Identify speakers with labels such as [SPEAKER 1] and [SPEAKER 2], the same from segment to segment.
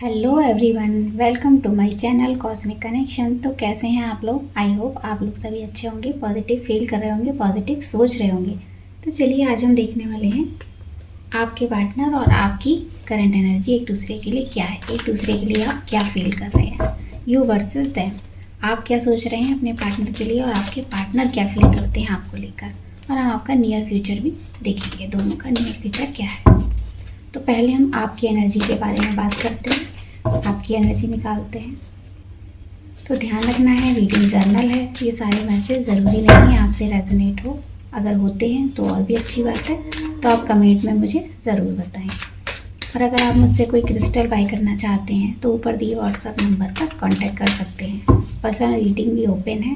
[SPEAKER 1] Hello everyone, welcome to my channel cosmic connection. तो कैसे हैं आप लोग? आई होप आप लोग सभी अच्छे होंगे, पॉजिटिव फील कर रहे होंगे, पॉजिटिव सोच रहे होंगे। तो चलिए आज हम देखने वाले हैं आपके पार्टनर और आपकी करंट एनर्जी एक दूसरे के लिए क्या है, एक दूसरे के लिए आप क्या फील कर रहे हैं। यू वर्सेस देम, आप क्या सोच रहे हैं अपने पार्टनर के लिए और आपके पार्टनर क्या फील करते हैं आपको लेकर। और हम आपका नियर फ्यूचर भी देखेंगे, दोनों का नियर फ्यूचर क्या है। तो पहले हम आपकी एनर्जी के बारे में बात करते हैं, आपकी एनर्जी निकालते हैं। तो ध्यान रखना है, रीडिंग जर्नल है, ये सारे मैसेज ज़रूरी नहीं है आपसे रेजोनेट हो। अगर होते हैं तो और भी अच्छी बात है, तो आप कमेंट में मुझे ज़रूर बताएं। और अगर आप मुझसे कोई क्रिस्टल बाय करना चाहते हैं तो ऊपर दिए व्हाट्सएप नंबर पर कांटेक्ट कर सकते हैं। पर्सनल रीडिंग भी ओपन है,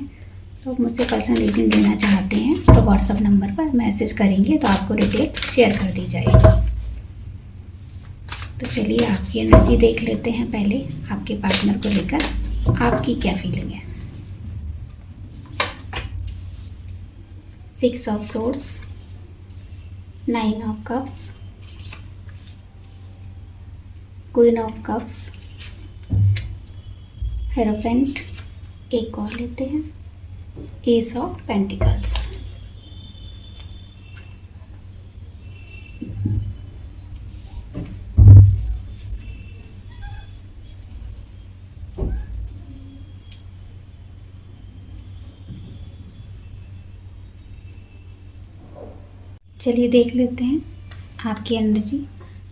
[SPEAKER 1] तो मुझसे पर्सनल रीडिंग देना चाहते हैं तो व्हाट्सएप नंबर पर मैसेज करेंगे तो आपको डिटेल शेयर कर दी जाएगी। तो चलिए आपकी एनर्जी देख लेते हैं। पहले आपके पार्टनर को लेकर आपकी क्या फीलिंग है। 6 of swords, 9 of cups, queen of cups, hierophant. एक और लेते हैं, एस ऑफ पेंटिकल्स। चलिए देख लेते हैं आपकी एनर्जी।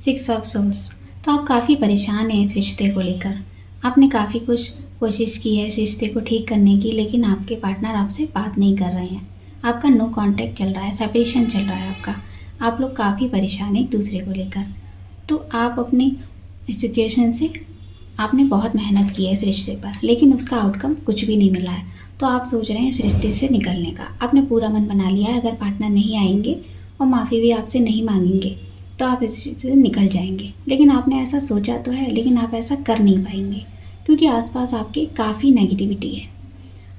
[SPEAKER 1] 6 ऑफ सोर्स, तो आप काफ़ी परेशान हैं इस रिश्ते को लेकर। आपने काफ़ी कुछ कोशिश की है इस रिश्ते को ठीक करने की, लेकिन आपके पार्टनर आपसे बात नहीं कर रहे हैं। आपका नो कांटेक्ट चल रहा है, सेपरेशन चल रहा है आपका। आप लोग काफ़ी परेशान हैं एक दूसरे को लेकर। तो आप अपनी सिचुएशन से आपने बहुत मेहनत की है इस रिश्ते पर, लेकिन उसका आउटकम कुछ भी नहीं मिला है। तो आप सोच रहे हैं इस रिश्ते से निकलने का। आपने पूरा मन बना लिया है, अगर पार्टनर नहीं आएंगे और माफ़ी भी आपसे नहीं मांगेंगे तो आप इस रिश्ते से निकल जाएंगे। लेकिन आपने ऐसा सोचा तो है, लेकिन आप ऐसा कर नहीं पाएंगे क्योंकि आसपास आपके काफ़ी नेगेटिविटी है।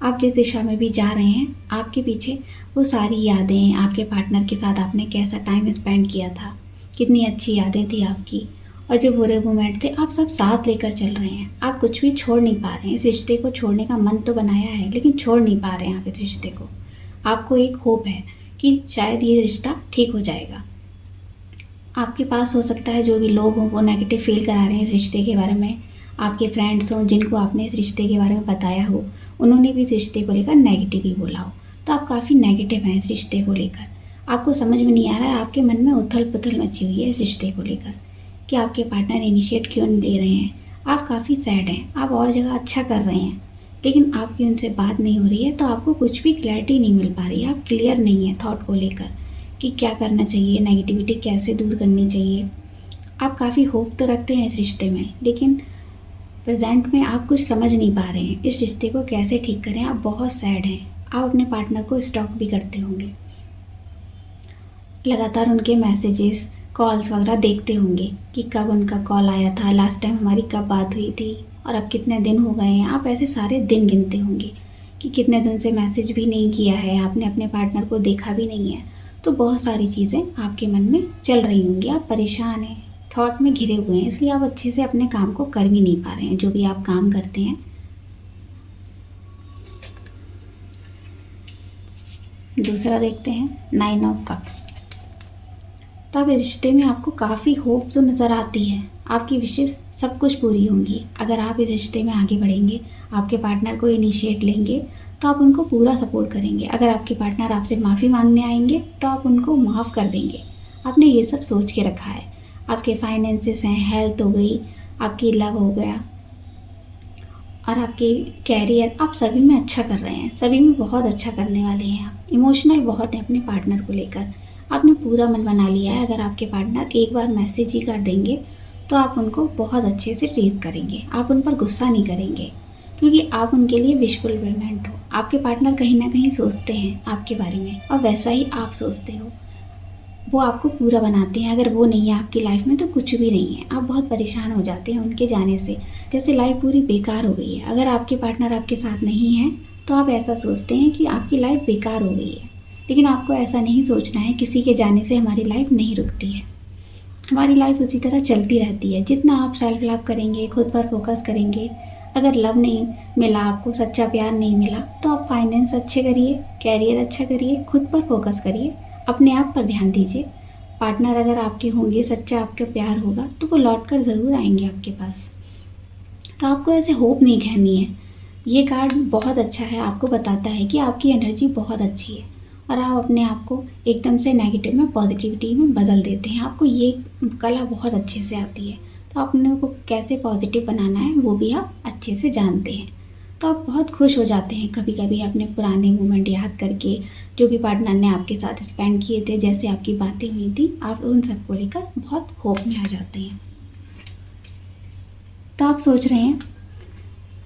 [SPEAKER 1] आप जिस दिशा में भी जा रहे हैं, आपके पीछे वो सारी यादें, आपके पार्टनर के साथ आपने कैसा टाइम स्पेंड किया था, कितनी अच्छी यादें थी आपकी, और जो बुरे मोमेंट थे आप सब साथ लेकर चल रहे हैं। आप कुछ भी छोड़ नहीं पा रहे हैं। इस रिश्ते को छोड़ने का मन तो बनाया है, लेकिन छोड़ नहीं पा रहे हैं आप इस रिश्ते को। आपको एक होप है कि शायद ये रिश्ता ठीक हो जाएगा। आपके पास हो सकता है जो भी लोग हों वो नेगेटिव फील करा रहे हैं इस रिश्ते के बारे में। आपके फ्रेंड्स हों जिनको आपने इस रिश्ते के बारे में बताया हो, उन्होंने भी इस रिश्ते को लेकर नेगेटिव ही बोला हो। तो आप काफ़ी नेगेटिव हैं इस रिश्ते को लेकर। आपको समझ में नहीं आ रहा है, आपके मन में उथल पुथल मची हुई है इस रिश्ते को लेकर कि आपके पार्टनर इनिशिएट क्यों नहीं ले रहे हैं। आप काफ़ी सैड हैं, आप और जगह अच्छा कर रहे हैं, लेकिन आपकी उनसे बात नहीं हो रही है। तो आपको कुछ भी क्लैरिटी नहीं मिल पा रही है, आप क्लियर नहीं है थॉट को लेकर कि क्या करना चाहिए, नेगेटिविटी कैसे दूर करनी चाहिए। आप काफ़ी होप तो रखते हैं इस रिश्ते में, लेकिन प्रेजेंट में आप कुछ समझ नहीं पा रहे हैं इस रिश्ते को कैसे ठीक करें। आप बहुत सैड हैं। आप अपने पार्टनर को स्टॉक भी करते होंगे, लगातार उनके मैसेजेस, कॉल्स वगैरह देखते होंगे कि कब उनका कॉल आया था, लास्ट टाइम हमारी कब बात हुई थी और अब कितने दिन हो गए हैं। आप ऐसे सारे दिन गिनते होंगे कि कितने दिन से मैसेज भी नहीं किया है आपने, अपने पार्टनर को देखा भी नहीं है। तो बहुत सारी चीज़ें आपके मन में चल रही होंगी। आप परेशान हैं, थॉट में घिरे हुए हैं, इसलिए आप अच्छे से अपने काम को कर भी नहीं पा रहे हैं जो भी आप काम करते हैं। दूसरा देखते हैं, 9 ऑफ कप्स। तब इस रिश्ते में आपको काफ़ी होप तो नज़र आती है, आपकी विशेष सब कुछ पूरी होंगी। अगर आप इस रिश्ते में आगे बढ़ेंगे, आपके पार्टनर को इनिशिएट लेंगे तो आप उनको पूरा सपोर्ट करेंगे। अगर आपके पार्टनर आपसे माफ़ी मांगने आएंगे तो आप उनको माफ़ कर देंगे। आपने ये सब सोच के रखा है। आपके फाइनेंसेस हैं, हेल्थ हो गई, आपकी लव हो गया और आपके कैरियर, आप सभी में अच्छा कर रहे हैं, सभी में बहुत अच्छा करने वाले हैं। आप इमोशनल बहुत हैं अपने पार्टनर को लेकर। आपने पूरा मन बना लिया है। अगर आपके पार्टनर एक बार मैसेज ही कर देंगे तो आप उनको बहुत अच्छे से ट्रीट करेंगे, आप उन पर गुस्सा नहीं करेंगे क्योंकि आप उनके लिए विश फुलफिलमेंट हो। आपके पार्टनर कहीं ना कहीं सोचते हैं आपके बारे में और वैसा ही आप सोचते हो। वो आपको पूरा बनाते हैं। अगर वो नहीं है आपकी लाइफ में तो कुछ भी नहीं है। आप बहुत परेशान हो जाते हैं उनके जाने से, जैसे लाइफ पूरी बेकार हो गई है। अगर आपके पार्टनर आपके साथ नहीं है तो आप ऐसा सोचते हैं कि आपकी लाइफ बेकार हो गई है, लेकिन आपको ऐसा नहीं सोचना है किसी के जाने से हमारी लाइफ नहीं रुकती है। हमारी लाइफ उसी तरह चलती रहती है। जितना आप सेल्फ लव करेंगे, खुद पर फोकस करेंगे, अगर लव नहीं मिला आपको, सच्चा प्यार नहीं मिला, तो आप फाइनेंस अच्छे करिए, कैरियर अच्छा करिए, खुद पर फोकस करिए, अपने आप पर ध्यान दीजिए। पार्टनर अगर आपके होंगे, सच्चा आपका प्यार होगा, तो वो लौट कर ज़रूर आएंगे आपके पास। तो आपको ऐसे होप नहीं कहनी है। ये कार्ड बहुत अच्छा है, आपको बताता है कि आपकी एनर्जी बहुत अच्छी है और आप अपने आप को एकदम से नेगेटिव में पॉजिटिविटी में बदल देते हैं। आपको ये कला बहुत अच्छे से आती है, तो अपने को कैसे पॉजिटिव बनाना है वो भी आप अच्छे से जानते हैं। तो आप बहुत खुश हो जाते हैं कभी कभी अपने पुराने मोमेंट याद करके, जो भी पार्टनर ने आपके साथ स्पेंड किए थे, जैसे आपकी बातें हुई थी, आप उन सबको लेकर बहुत होप में आ जाते हैं। तो आप सोच रहे हैं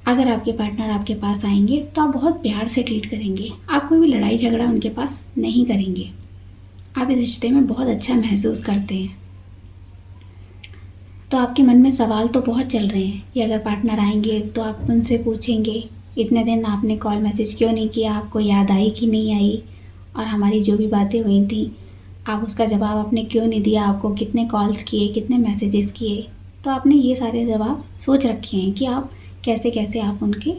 [SPEAKER 1] अगर आपके पार्टनर आपके पास आएंगे तो आप बहुत प्यार से ट्रीट करेंगे, आप कोई भी लड़ाई झगड़ा उनके पास नहीं करेंगे, आप इस रिश्ते में बहुत अच्छा महसूस करते हैं। तो आपके मन में सवाल तो बहुत चल रहे हैं कि अगर पार्टनर आएंगे तो आप उनसे पूछेंगे इतने दिन आपने कॉल मैसेज क्यों नहीं किया, आपको याद आई कि नहीं आई, और हमारी जो भी बातें हुई थी आप उसका जवाब आपने क्यों नहीं दिया, आपको कितने कॉल्स किए, कितने मैसेजेस किए। तो आपने ये सारे जवाब सोच रखे हैं कि आप कैसे कैसे आप उनके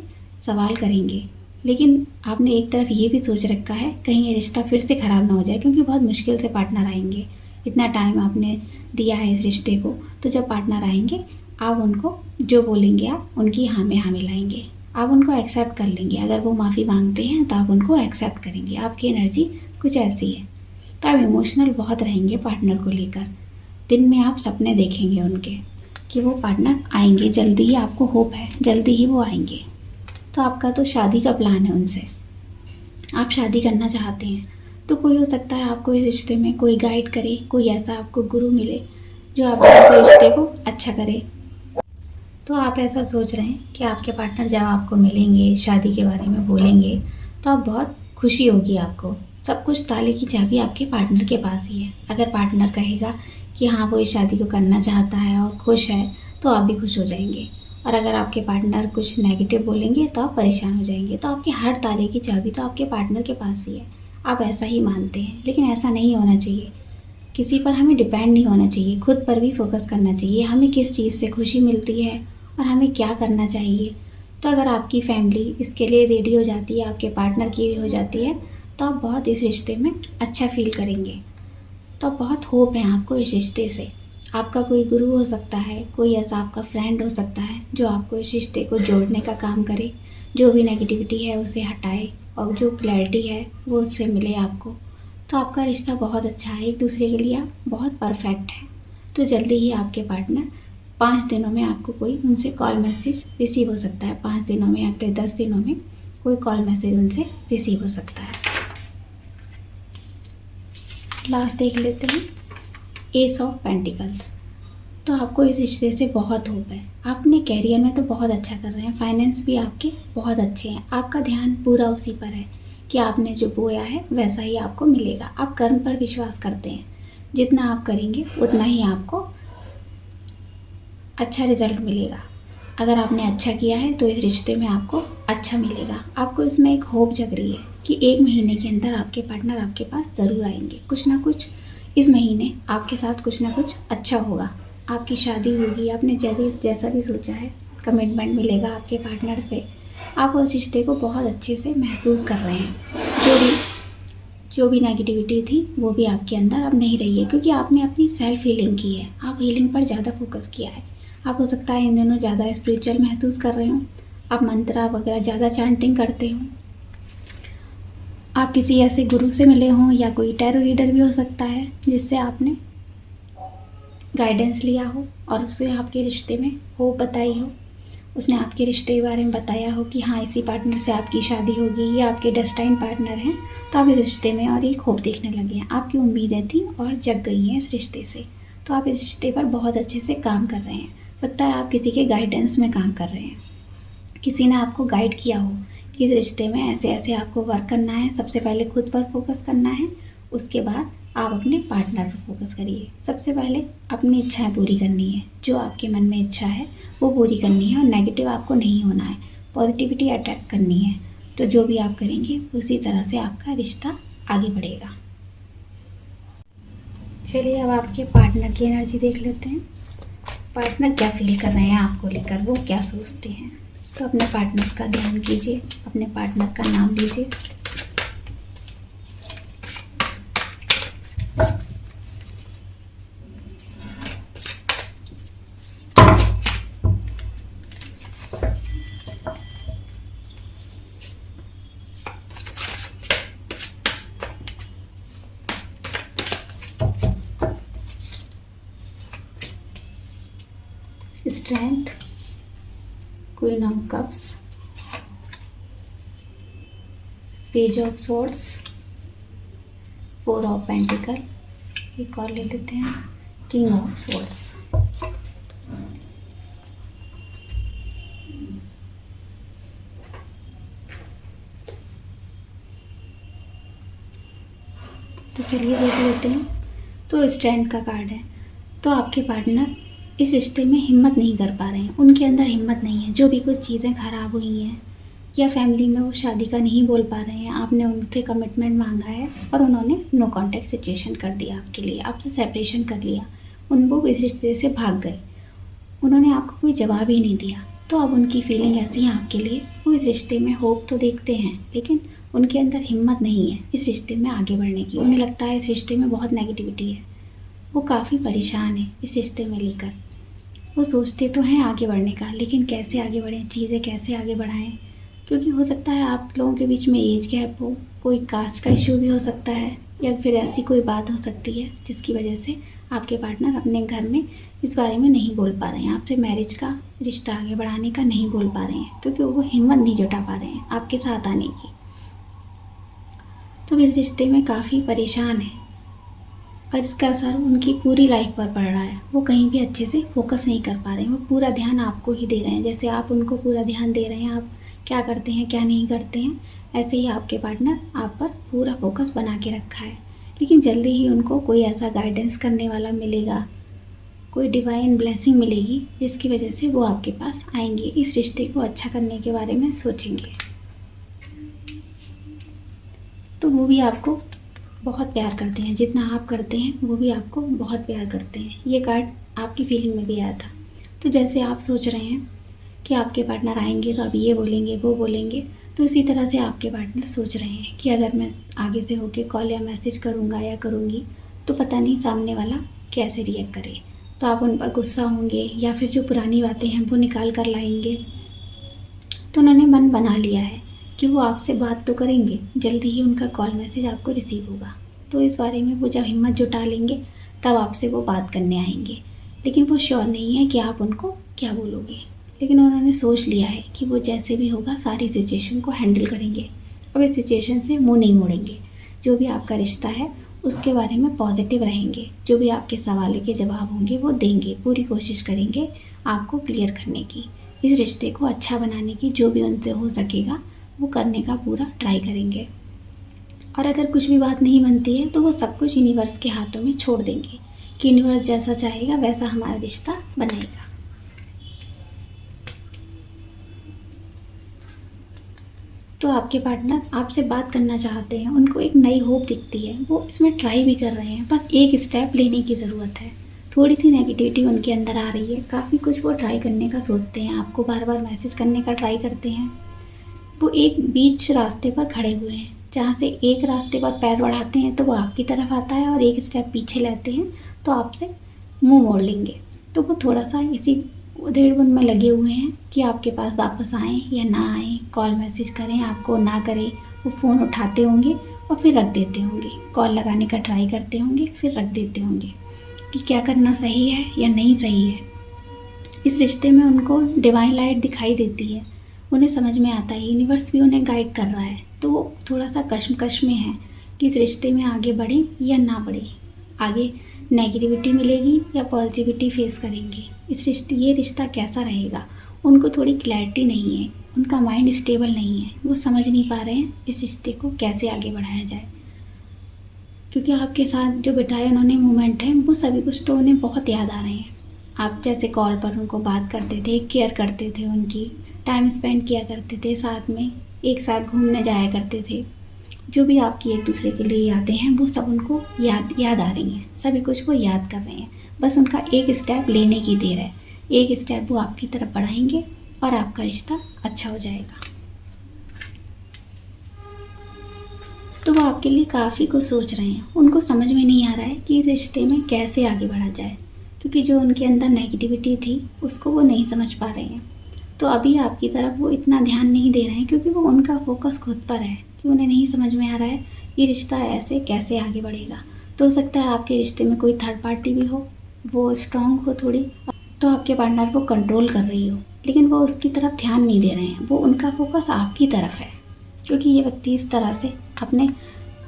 [SPEAKER 1] सवाल करेंगे। लेकिन आपने एक तरफ ये भी सोच रखा है कहीं ये रिश्ता फिर से ख़राब ना हो जाए, क्योंकि बहुत मुश्किल से पार्टनर आएंगे, इतना टाइम आपने दिया है इस रिश्ते को। तो जब पार्टनर आएंगे आप उनको जो बोलेंगे आप उनकी हाँ में हाँ मिलाएंगे, आप उनको एक्सेप्ट कर लेंगे। अगर वो माफ़ी मांगते हैं तो आप उनको एक्सेप्ट करेंगे। आपकी एनर्जी कुछ ऐसी है। तो आप इमोशनल बहुत रहेंगे पार्टनर को लेकर। दिन में आप सपने देखेंगे उनके कि वो पार्टनर आएंगे, जल्दी ही आपको होप है, जल्दी ही वो आएंगे। तो आपका तो शादी का प्लान है उनसे, आप शादी करना चाहते हैं। तो कोई हो सकता है आपको इस रिश्ते में कोई गाइड करे, कोई ऐसा आपको गुरु मिले जो आपके रिश्ते को अच्छा करे। तो आप ऐसा सोच रहे हैं कि आपके पार्टनर जब आपको मिलेंगे, शादी के बारे में बोलेंगे, तो आप बहुत खुशी होगी आपको। सब कुछ, ताले की चाबी आपके पार्टनर के पास ही है। अगर पार्टनर कहेगा कि हाँ वो इस शादी को करना चाहता है और खुश है, तो आप भी खुश हो जाएंगे। और अगर आपके पार्टनर कुछ नेगेटिव बोलेंगे तो आप परेशान हो जाएंगे। तो आपके हर ताले की चाबी तो आपके पार्टनर के पास ही है, आप ऐसा ही मानते हैं। लेकिन ऐसा नहीं होना चाहिए। किसी पर हमें डिपेंड नहीं होना चाहिए, खुद पर भी फोकस करना चाहिए। हमें किस चीज़ से खुशी मिलती है और हमें क्या करना चाहिए। तो अगर आपकी फैमिली इसके लिए रेडी हो जाती है, आपके पार्टनर की भी हो जाती है, तो आप बहुत इस रिश्ते में अच्छा फील करेंगे। तो बहुत होप है आपको इस रिश्ते से। आपका कोई गुरु हो सकता है, कोई ऐसा आपका फ्रेंड हो सकता है जो आपको इस रिश्ते को जोड़ने का काम करे, जो भी नेगेटिविटी है उसे हटाए और जो क्लैरिटी है वो उससे मिले आपको। तो आपका रिश्ता बहुत अच्छा है, एक दूसरे के लिए आप बहुत परफेक्ट है। तो जल्दी ही आपके पार्टनर 5 दिनों में आपको कोई उनसे कॉल मैसेज रिसीव हो सकता है। 5 दिनों में, अगले 10 दिनों में कोई कॉल मैसेज उनसे रिसीव हो सकता है। लास्ट देख लेते हैं, एस ऑफ पेंटिकल्स। तो आपको इस रिश्ते से बहुत होप है। आप अपने कैरियर में तो बहुत अच्छा कर रहे हैं, फाइनेंस भी आपके बहुत अच्छे हैं। आपका ध्यान पूरा उसी पर है कि आपने जो बोया है वैसा ही आपको मिलेगा। आप कर्म पर विश्वास करते हैं, जितना आप करेंगे उतना ही आपको अच्छा रिजल्ट मिलेगा। अगर आपने अच्छा किया है तो इस रिश्ते में आपको अच्छा मिलेगा। आपको इसमें एक होप जग रही है कि 1 महीने के अंदर आपके पार्टनर आपके पास ज़रूर आएंगे। कुछ ना कुछ इस महीने आपके साथ कुछ ना कुछ अच्छा होगा, आपकी शादी होगी, आपने जैसा भी सोचा है, कमिटमेंट मिलेगा आपके पार्टनर से। आप उस रिश्ते को बहुत अच्छे से महसूस कर रहे हैं। जो भी नेगेटिविटी थी वो भी आपके अंदर अब नहीं रही है, क्योंकि आपने अपनी सेल्फ हीलिंग की है। आप हीलिंग पर ज़्यादा फोकस किया है। आप हो सकता है इन दिनों ज़्यादा स्पिरिचुअल महसूस कर रहे हो, आप मंत्रा वगैरह ज़्यादा चैंटिंग करते हो, आप किसी ऐसे गुरु से मिले हों या कोई टैरो रीडर भी हो सकता है जिससे आपने गाइडेंस लिया हो और उससे आपके रिश्ते में होप बताई हो। उसने आपके रिश्ते के बारे में बताया हो कि हाँ इसी पार्टनर से आपकी शादी होगी, या आपके डेस्टाइन पार्टनर हैं। तो आप इस रिश्ते में और एक होप देखने लगे हैं, आपकी उम्मीदें थी और जग गई हैं इस रिश्ते से। तो आप इस रिश्ते पर बहुत अच्छे से काम कर रहे हैं। सकता है आप किसी के गाइडेंस में काम कर रहे हैं, किसी ने आपको गाइड किया हो कि इस रिश्ते में ऐसे ऐसे आपको वर्क करना है। सबसे पहले खुद पर फोकस करना है, उसके बाद आप अपने पार्टनर पर फोकस करिए। सबसे पहले अपनी इच्छाएं पूरी करनी है, जो आपके मन में इच्छा है वो पूरी करनी है, और नेगेटिव आपको नहीं होना है, पॉजिटिविटी अटैक करनी है। तो जो भी आप करेंगे उसी तरह से आपका रिश्ता आगे बढ़ेगा। चलिए अब आपके पार्टनर की एनर्जी देख लेते हैं। पार्टनर क्या फील कर रहे हैं आपको लेकर, वो क्या सोचते हैं। तो अपने पार्टनर का ध्यान कीजिए, अपने पार्टनर का नाम लीजिए। Strength, queen of cups, page of swords, four of pentacle, एक और ले लेते हैं, किंग ऑफ सोर्ड्स। तो चलिए देख लेते हैं। तो स्ट्रेंथ का कार्ड है। तो आपके पार्टनर इस रिश्ते में हिम्मत नहीं कर पा रहे हैं, उनके अंदर हिम्मत नहीं है। जो भी कुछ चीज़ें ख़राब हुई हैं या फैमिली में वो शादी का नहीं बोल पा रहे हैं, आपने उनसे कमिटमेंट मांगा है और उन्होंने नो कॉन्टैक्ट सिचुएशन कर दिया आपके लिए, आपसे सेपरेशन कर लिया, वो इस रिश्ते से भाग गए, उन्होंने आपको कोई जवाब ही नहीं दिया। तो अब उनकी फीलिंग ऐसी है आपके लिए, वो इस रिश्ते में होप तो देखते हैं लेकिन उनके अंदर हिम्मत नहीं है इस रिश्ते में आगे बढ़ने की। उन्हें लगता है इस रिश्ते में बहुत नेगेटिविटी है, वो काफ़ी परेशान है इस रिश्ते में लेकर। वो सोचते तो हैं आगे बढ़ने का, लेकिन कैसे आगे बढ़ें, चीज़ें कैसे आगे बढ़ाएं। क्योंकि हो सकता है आप लोगों के बीच में एज गैप हो, कोई कास्ट का इशू भी हो सकता है, या फिर ऐसी कोई बात हो सकती है जिसकी वजह से आपके पार्टनर अपने घर में इस बारे में नहीं बोल पा रहे हैं, आपसे मैरिज का रिश्ता आगे बढ़ाने का नहीं बोल पा रहे हैं, क्योंकि वो हिम्मत नहीं जुटा पा रहे हैं आपके साथ आने की। तो इस रिश्ते में काफ़ी परेशान है और इसका असर उनकी पूरी लाइफ पर पड़ रहा है। वो कहीं भी अच्छे से फोकस नहीं कर पा रहे हैं, वो पूरा ध्यान आपको ही दे रहे हैं। जैसे आप उनको पूरा ध्यान दे रहे हैं, आप क्या करते हैं क्या नहीं करते हैं, ऐसे ही आपके पार्टनर आप पर पूरा फोकस बना के रखा है। लेकिन जल्दी ही उनको कोई ऐसा गाइडेंस करने वाला मिलेगा, कोई डिवाइन ब्लेसिंग मिलेगी जिसकी वजह से वो आपके पास आएंगे, इस रिश्ते को अच्छा करने के बारे में सोचेंगे। तो वो भी आपको बहुत प्यार करते हैं, जितना आप करते हैं वो भी आपको बहुत प्यार करते हैं। ये कार्ड आपकी फीलिंग में भी आया था। तो जैसे आप सोच रहे हैं कि आपके पार्टनर आएंगे तो आप ये बोलेंगे वो बोलेंगे, तो इसी तरह से आपके पार्टनर सोच रहे हैं कि अगर मैं आगे से होके कॉल या मैसेज करूँगा या करूँगी तो पता नहीं सामने वाला कैसे रिएक्ट करे। तो आप उन पर गुस्सा होंगे या फिर जो पुरानी बातें हैं वो निकाल कर लाएंगे। तो उन्होंने मन बना लिया है कि वो आपसे बात तो करेंगे, जल्दी ही उनका कॉल मैसेज आपको रिसीव होगा। तो इस बारे में वो जब हिम्मत जुटा लेंगे तब आपसे वो बात करने आएंगे। लेकिन वो श्योर नहीं है कि आप उनको क्या बोलोगे, लेकिन उन्होंने सोच लिया है कि वो जैसे भी होगा सारी सिचुएशन को हैंडल करेंगे और इस सिचुएशन से मुँह नहीं मोड़ेंगे। जो भी आपका रिश्ता है उसके बारे में पॉजिटिव रहेंगे, जो भी आपके सवाल के जवाब होंगे वो देंगे, पूरी कोशिश करेंगे आपको क्लियर करने की, इस रिश्ते को अच्छा बनाने की। जो भी उनसे हो सकेगा वो करने का पूरा ट्राई करेंगे। और अगर कुछ भी बात नहीं बनती है तो वो सब कुछ यूनिवर्स के हाथों में छोड़ देंगे कि यूनिवर्स जैसा चाहेगा वैसा हमारा रिश्ता बनेगा। तो आपके पार्टनर आपसे बात करना चाहते हैं, उनको एक नई होप दिखती है, वो इसमें ट्राई भी कर रहे हैं, बस एक स्टेप लेने की ज़रूरत है। थोड़ी सी नेगेटिविटी उनके अंदर आ रही है, काफ़ी कुछ वो ट्राई करने का सोचते हैं, आपको बार बार मैसेज करने का ट्राई करते हैं। वो एक बीच रास्ते पर खड़े हुए हैं, जहाँ से एक रास्ते पर पैर बढ़ाते हैं तो वो आपकी तरफ आता है और एक स्टेप पीछे लेते हैं तो आपसे मुंह मोड़ लेंगे। तो वो थोड़ा सा इसी उधेड़बुन में लगे हुए हैं कि आपके पास वापस आएँ या ना आएँ, कॉल मैसेज करें आपको ना करें। वो फ़ोन उठाते होंगे और फिर रख देते होंगे, कॉल लगाने का ट्राई करते होंगे फिर रख देते होंगे कि क्या करना सही है या नहीं सही है। इस रिश्ते में उनको डिवाइन लाइट दिखाई देती है, उन्हें समझ में आता है, यूनिवर्स भी उन्हें गाइड कर रहा है। तो वो थोड़ा सा कश्मकश में है कि इस रिश्ते में आगे बढ़ें या ना बढ़ें, आगे नेगेटिविटी मिलेगी या पॉजिटिविटी फेस करेंगे, ये रिश्ता कैसा रहेगा। उनको थोड़ी क्लैरिटी नहीं है, उनका माइंड स्टेबल नहीं है, वो समझ नहीं पा रहे हैं इस रिश्ते को कैसे आगे बढ़ाया जाए। क्योंकि आपके साथ जो बिताए उन्होंने मोमेंट हैं वो सभी कुछ तो उन्हें बहुत याद आ रहे हैं। आप जैसे कॉल पर उनको बात करते थे, केयर करते थे, उनकी टाइम स्पेंड किया करते थे, साथ में एक साथ घूमने जाया करते थे, जो भी आपकी एक दूसरे के लिए यादें हैं वो सब उनको याद आ रही हैं, सभी कुछ वो याद कर रहे हैं। बस उनका एक स्टेप लेने की देर है, एक स्टेप वो आपकी तरफ बढ़ाएंगे और आपका रिश्ता अच्छा हो जाएगा। तो वो आपके लिए काफ़ी कुछ सोच रहे हैं, उनको समझ में नहीं आ रहा है कि इस रिश्ते में कैसे आगे बढ़ा जाए, क्योंकि जो उनके अंदर नेगेटिविटी थी उसको वो नहीं समझ पा रहे हैं। तो अभी आपकी तरफ वो इतना ध्यान नहीं दे रहे हैं, क्योंकि वो उनका फोकस खुद पर है कि उन्हें नहीं समझ में आ रहा है ये रिश्ता ऐसे कैसे आगे बढ़ेगा। तो हो सकता है आपके रिश्ते में कोई थर्ड पार्टी भी हो, वो स्ट्रांग हो थोड़ी, तो आपके पार्टनर को कंट्रोल कर रही हो, लेकिन वो उसकी तरफ ध्यान नहीं दे रहे हैं, वो उनका फोकस आपकी तरफ है। क्योंकि ये व्यक्ति इस तरह से अपने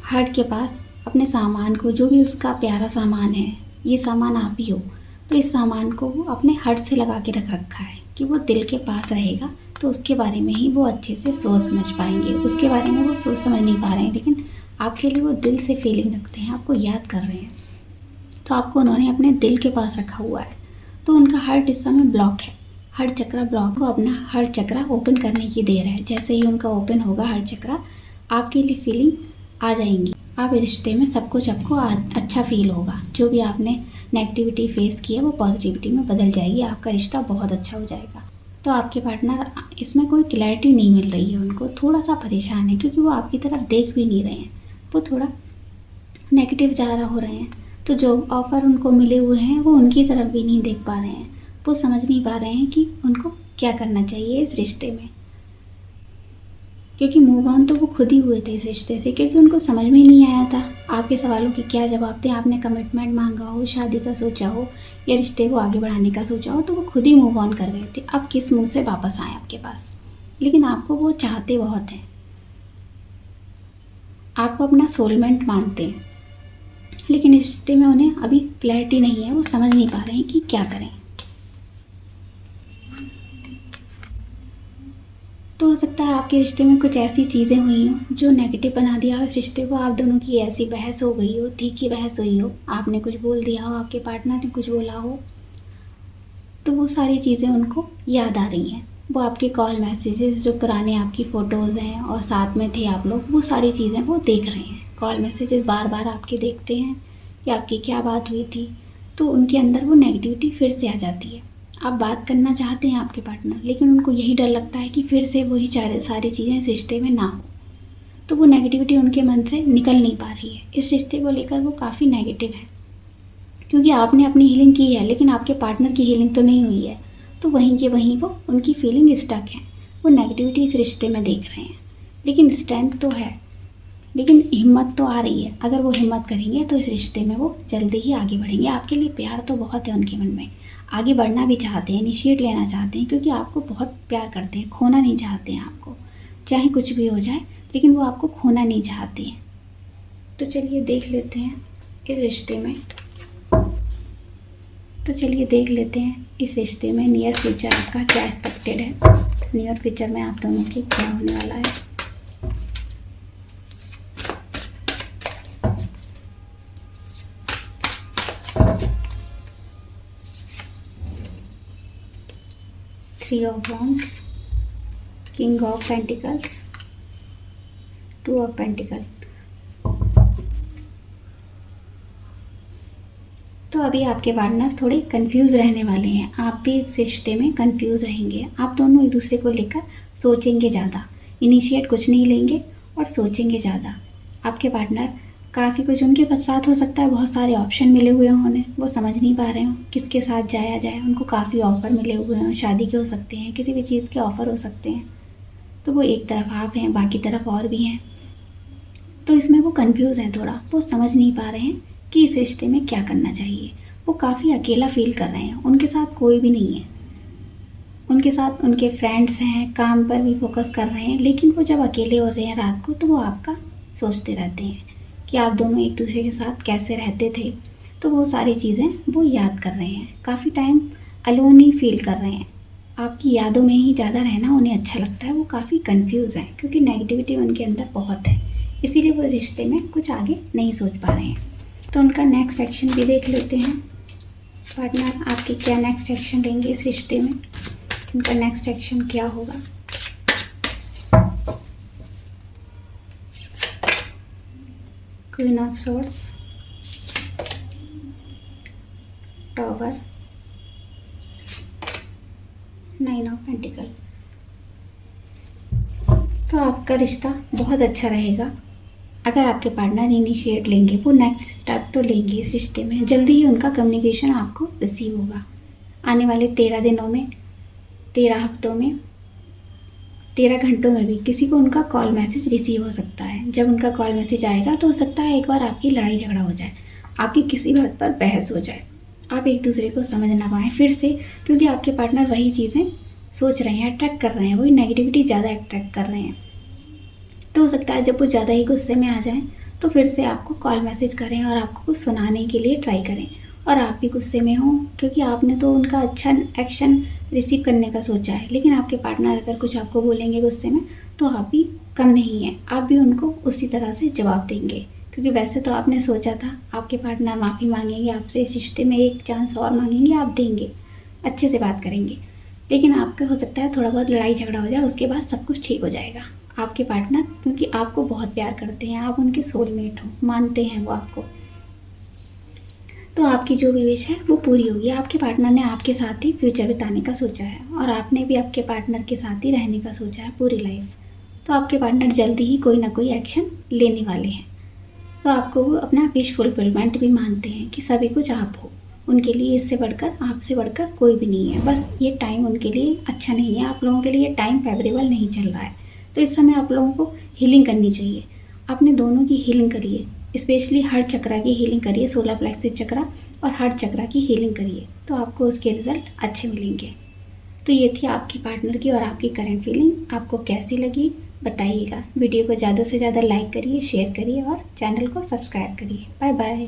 [SPEAKER 1] हार्ट के पास अपने सामान को, जो भी उसका प्यारा सामान है, ये सामान आप ही हो, तो इस सामान को वो अपने हार्ट से लगा के रख रखा है कि वो दिल के पास रहेगा तो उसके बारे में ही वो अच्छे से सोच समझ पाएंगे। उसके बारे में वो सोच समझ नहीं पा रहे हैं, लेकिन आपके लिए वो दिल से फीलिंग रखते हैं, आपको याद कर रहे हैं, तो आपको उन्होंने अपने दिल के पास रखा हुआ है। तो उनका हार्ट इस समय ब्लॉक है, हार्ट चक्रा ब्लॉक को अपना हार्ट चक्रा ओपन करने की देर है। जैसे ही उनका ओपन होगा हार्ट चक्रा, आपके लिए फीलिंग आ जाएंगी, आप रिश्ते में सब कुछ आपको अच्छा फील होगा। जो भी आपने नेगेटिविटी फेस किया वो पॉजिटिविटी में बदल जाएगी, आपका रिश्ता बहुत अच्छा हो जाएगा। तो आपके पार्टनर, इसमें कोई क्लैरिटी नहीं मिल रही है, उनको थोड़ा सा परेशान है, क्योंकि वो आपकी तरफ देख भी नहीं रहे हैं, वो थोड़ा नेगेटिव ज़्यादा हो रहे हैं। तो जो ऑफ़र उनको मिले हुए हैं वो उनकी तरफ भी नहीं देख पा रहे हैं, वो समझ नहीं पा रहे हैं कि उनको क्या करना चाहिए इस रिश्ते में, क्योंकि मूव ऑन तो वो खुद ही हुए थे इस रिश्ते से, क्योंकि उनको समझ में नहीं आया था आपके सवालों के क्या जवाब थे। आपने कमिटमेंट मांगा हो, शादी का सोचा हो या रिश्ते को आगे बढ़ाने का सोचा हो, तो वो खुद ही मूव ऑन कर गए थे। अब किस मुंह से वापस आए आपके पास, लेकिन आपको वो चाहते बहुत हैं, आपको अपना सोलमेंट मानते हैं, लेकिन इस रिश्ते में उन्हें अभी क्लैरिटी नहीं है, वो समझ नहीं पा रहे हैं कि क्या करें। तो हो सकता है आपके रिश्ते में कुछ ऐसी चीज़ें हुई हों जो नेगेटिव बना दिया हो इस रिश्ते को। आप दोनों की ऐसी बहस हो गई हो, तीखी बहस हुई हो, आपने कुछ बोल दिया हो, आपके पार्टनर ने कुछ बोला हो, तो वो सारी चीज़ें उनको याद आ रही हैं। वो आपके कॉल मैसेजेस, जो पुराने आपकी फ़ोटोज़ हैं और साथ में थे आप लोग, वो सारी चीज़ें वो देख रहे हैं। कॉल मैसेजेस बार बार आपके देखते हैं कि आपकी क्या बात हुई थी, तो उनके अंदर वो नेगेटिविटी फिर से आ जाती है। आप बात करना चाहते हैं आपके पार्टनर, लेकिन उनको यही डर लगता है कि फिर से वही सारी चीज़ें इस रिश्ते में ना हो, तो वो नेगेटिविटी उनके मन से निकल नहीं पा रही है। इस रिश्ते को लेकर वो काफ़ी नेगेटिव है, क्योंकि आपने अपनी हीलिंग की है, लेकिन आपके पार्टनर की हीलिंग तो नहीं हुई है, तो वहीं के वहीं वो उनकी फीलिंग स्टक है। वो नेगेटिविटी इस रिश्ते में देख रहे हैं, लेकिन स्ट्रेंथ तो है, लेकिन हिम्मत तो आ रही है। अगर वो हिम्मत करेंगे तो इस रिश्ते में वो जल्दी ही आगे बढ़ेंगे। आपके लिए प्यार तो बहुत है उनके मन में, आगे बढ़ना भी चाहते हैं, इनिशिएट लेना चाहते हैं, क्योंकि आपको बहुत प्यार करते हैं, खोना नहीं चाहते हैं आपको, चाहे कुछ भी हो जाए, लेकिन वो आपको खोना नहीं चाहते हैं। तो चलिए देख लेते हैं इस रिश्ते में इस रिश्ते में नियर फ्यूचर आपका क्या एक्सपेक्टेड है। नियर फ्यूचर में आप दोनों की क्या होने वाला है। Three of wands, king of pentacles, two of pentacle. तो अभी आपके पार्टनर थोड़े कंफ्यूज रहने वाले हैं, आप भी इस रिश्ते में कंफ्यूज रहेंगे। आप दोनों एक दूसरे को लेकर सोचेंगे ज़्यादा, इनिशिएट कुछ नहीं लेंगे और सोचेंगे ज़्यादा। आपके पार्टनर काफ़ी कुछ उनके साथ हो सकता है, बहुत सारे ऑप्शन मिले हुए हों उन्हें, वो समझ नहीं पा रहे हों किसके साथ जाया जाए। उनको काफ़ी ऑफ़र मिले हुए हों, शादी के हो सकते हैं, किसी भी चीज़ के ऑफ़र हो सकते हैं। तो वो एक तरफ आप हैं, बाकी तरफ और भी हैं, तो इसमें वो कंफ्यूज हैं थोड़ा, वो समझ नहीं पा रहे हैं कि इस रिश्ते में क्या करना चाहिए। वो काफ़ी अकेला फील कर रहे हैं, उनके साथ कोई भी नहीं है, उनके साथ उनके फ्रेंड्स हैं, काम पर भी फोकस कर रहे हैं, लेकिन वो जब अकेले होते हैं रात को तो वो आपका सोचते रहते हैं कि आप दोनों एक दूसरे के साथ कैसे रहते थे। तो वो सारी चीज़ें वो याद कर रहे हैं, काफ़ी टाइम अलोन ही फील कर रहे हैं, आपकी यादों में ही ज़्यादा रहना उन्हें अच्छा लगता है। वो काफ़ी कंफ्यूज हैं, क्योंकि नेगेटिविटी उनके अंदर बहुत है, इसीलिए वो रिश्ते में कुछ आगे नहीं सोच पा रहे हैं। तो उनका नेक्स्ट एक्शन भी देख लेते हैं। पार्टनर आपकी क्या नेक्स्ट एक्शन लेंगे इस रिश्ते में, उनका नेक्स्ट एक्शन क्या होगा। Queen of source, tower, nine of pentacle. तो आपका रिश्ता बहुत अच्छा रहेगा अगर आपके पार्टनर इनिशिएट लेंगे, वो नेक्स्ट स्टेप तो लेंगे इस रिश्ते में। जल्दी ही उनका कम्युनिकेशन आपको रिसीव होगा। आने वाले 13 दिनों में, 13 हफ्तों में, 13 घंटों में भी किसी को उनका कॉल मैसेज रिसीव हो सकता है। जब उनका कॉल मैसेज आएगा तो हो सकता है एक बार आपकी लड़ाई झगड़ा हो जाए, आपकी किसी बात पर बहस हो जाए, आप एक दूसरे को समझ ना पाएँ फिर से, क्योंकि आपके पार्टनर वही चीज़ें सोच रहे हैं, अट्रैक्ट कर रहे हैं, वही नेगेटिविटी ज़्यादा अट्रैक्ट कर रहे हैं। तो हो सकता है जब वो ज़्यादा ही गुस्से में आ जाएं तो फिर से आपको कॉल मैसेज करें और आपको कुछ सुनाने के लिए ट्राई करें, और आप भी गुस्से में हो क्योंकि आपने तो उनका अच्छा एक्शन रिसीव करने का सोचा है, लेकिन आपके पार्टनर अगर कुछ आपको बोलेंगे गुस्से में तो आप भी कम नहीं हैं, आप भी उनको उसी तरह से जवाब देंगे। क्योंकि वैसे तो आपने सोचा था आपके पार्टनर माफ़ी मांगेंगे आपसे, इस रिश्ते में एक चांस और मांगेंगे, आप देंगे, अच्छे से बात करेंगे, लेकिन आपका हो सकता है थोड़ा बहुत लड़ाई झगड़ा हो जाए, उसके बाद सब कुछ ठीक हो जाएगा। आपके पार्टनर क्योंकि आपको बहुत प्यार करते हैं, आप उनके सोलमेट हो, मानते हैं वो आपको, तो आपकी जो भी विश है वो पूरी होगी। आपके पार्टनर ने आपके साथ ही फ्यूचर बिताने का सोचा है और आपने भी आपके पार्टनर के साथ ही रहने का सोचा है पूरी लाइफ। तो आपके पार्टनर जल्दी ही कोई ना कोई एक्शन लेने वाले हैं। तो आपको वो अपना विश फुलफिलमेंट भी मानते हैं कि सभी कुछ आप हो, उनके लिए इससे बढ़कर, आपसे बढ़कर कोई भी नहीं है। बस ये टाइम उनके लिए अच्छा नहीं है, आप लोगों के लिए टाइम फेवरेबल नहीं चल रहा है। तो इस समय आप लोगों को हीलिंग करनी चाहिए, अपने दोनों की हीलिंग करिए, स्पेशली हार्ट चक्रा की हीलिंग करिए, सोलर प्लेक्सस चक्रा और हार्ट चक्रा की हीलिंग करिए, तो आपको उसके रिजल्ट अच्छे मिलेंगे। तो ये थी आपकी पार्टनर की और आपकी करंट फीलिंग। आपको कैसी लगी बताइएगा। वीडियो को ज़्यादा से ज़्यादा लाइक करिए, शेयर करिए और चैनल को सब्सक्राइब करिए। Bye bye.